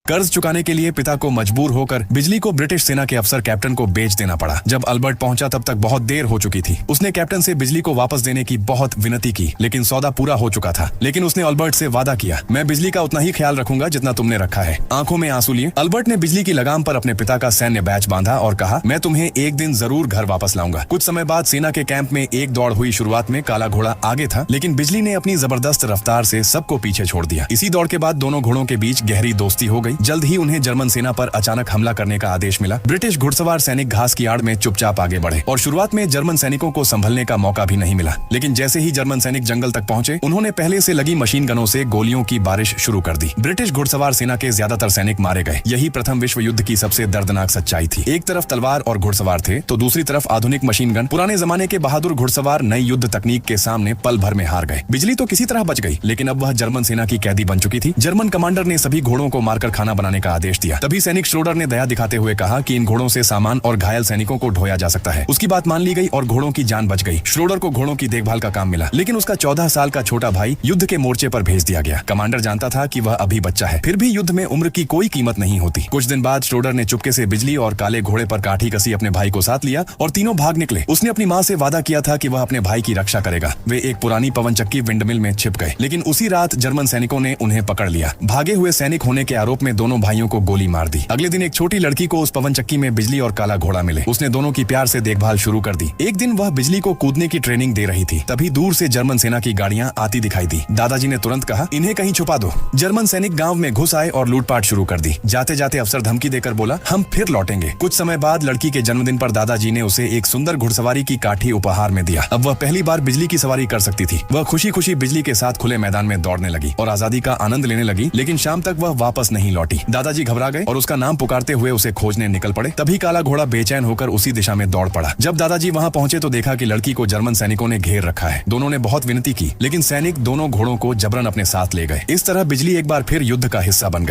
कर्ज चुकाने के लिए पिता को मजबूर होकर बिजली को ब्रिटिश सेना के अफसर कैप्टन को बेच देना पड़ा। जब अल्बर्ट पहुंचा तब तक बहुत देर हो चुकी थी। उसने कैप्टन से बिजली को वापस देने की बहुत विनती की, लेकिन सौदा पूरा हो चुका था। लेकिन उसने अल्बर्ट से वादा किया, मैं बिजली का उतना ही ख्याल रखूंगा जितना तुमने रखा है। आंखों में आंसू लिए अल्बर्ट ने बिजली की लगाम पर अपने पिता का सैन्य बैच बांधा और कहा, मैं तुम्हें एक दिन जरूर घर वापस लाऊंगा। कुछ समय बाद सेना के कैंप में एक दौड़ हुई। शुरुआत में काला घोड़ा आगे था, लेकिन बिजली ने अपनी जबरदस्त रफ्तार से सबको पीछे छोड़ दिया। इसी दौड़ के बाद दोनों घोड़ों के बीच गहरी दोस्ती हो गई। जल्द ही उन्हें जर्मन सेना पर अचानक हमला करने का आदेश मिला। ब्रिटिश घुड़सवार सैनिक घास की आड़ में चुपचाप आगे बढ़े और शुरुआत में जर्मन सैनिकों को संभलने का मौका भी नहीं मिला। लेकिन जैसे ही जर्मन सैनिक जंगल तक पहुंचे, उन्होंने पहले से लगी मशीन गनों से गोलियों की बारिश शुरू कर दी। ब्रिटिश घुड़सवार सेना के ज्यादातर सैनिक मारे गए। यही प्रथम विश्व युद्ध की सबसे दर्दनाक सच्चाई थी। एक तरफ तलवार और घुड़सवार थे, तो दूसरी तरफ आधुनिक मशीन गन। पुराने जमाने के बहादुर घुड़सवार नई युद्ध तकनीक के सामने पल भर में हार गए। बिजली तो किसी तरह बच गई, लेकिन अब वह जर्मन सेना की कैदी बन चुकी थी। जर्मन कमांडर ने सभी घोड़ों को मारकर खाना बनाने का आदेश दिया। तभी सैनिक श्रोडर ने दया दिखाते हुए कहा कि इन घोड़ों से सामान और घायल सैनिकों को ढोया जा सकता है। उसकी बात मान ली गई और घोड़ों की जान बच गई। श्रोडर को घोड़ों की देखभाल का काम मिला, लेकिन उसका 14 साल का छोटा भाई युद्ध के मोर्चे पर भेज दिया गया। कमांडर जानता था कि वह अभी बच्चा है, फिर भी युद्ध में उम्र की कोई कीमत नहीं होती। कुछ दिन बाद श्रोडर ने चुपके से बिजली और काले घोड़े पर काठी कसी अपने भाई को साथ लिया और तीनों भाग निकले। उसने अपनी माँ से वादा किया था कि वह अपने भाई की रक्षा करेगा। वे एक पुरानी पवन चक्की विंडमिल में छिप गए, लेकिन उसी रात जर्मन सैनिकों ने उन्हें पकड़ लिया। भागे हुए सैनिक होने के आरोप में दोनों भाइयों को गोली मार दी। अगले दिन एक छोटी लड़की को उस पवन चक्की में बिजली और काला घोड़ा मिले। उसने दोनों की प्यार से देखभाल शुरू कर दी। एक दिन वह बिजली को कूदने की ट्रेनिंग दे रही थी, तभी दूर से जर्मन सेना की गाड़ियां आती दिखाई दी। दादाजी ने तुरंत कहा, इन्हें कहीं छुपा दो। जर्मन सैनिक गांव में घुस आए और लूटपाट शुरू कर दी। जाते जाते अफसर धमकी देकर बोला, हम फिर लौटेंगे। कुछ समय बाद लड़की के जन्मदिन पर दादाजी ने उसे एक सुंदर घुड़सवारी की काठी उपहार में दिया। अब वह पहली बार बिजली की सवारी कर सकती थी। वह खुशी खुशी बिजली के साथ खुले मैदान में दौड़ने लगी और आजादी का आनंद लेने लगी। लेकिन शाम तक वह वापस नहीं लौटी। दादाजी घबरा गए और उसका नाम पुकारते हुए उसे खोजने निकल पड़े। तभी काला घोड़ा बेचैन होकर उसी दिशा में दौड़ पड़ा। जब दादाजी वहां पहुंचे तो देखा कि लड़की को जर्मन सैनिकों ने घेर रखा है। दोनों ने बहुत विनती की, लेकिन सैनिक दोनों घोड़ों को जबरन अपने साथ ले गए। इस तरह बिजली एक बार फिर युद्ध का हिस्सा बन गई।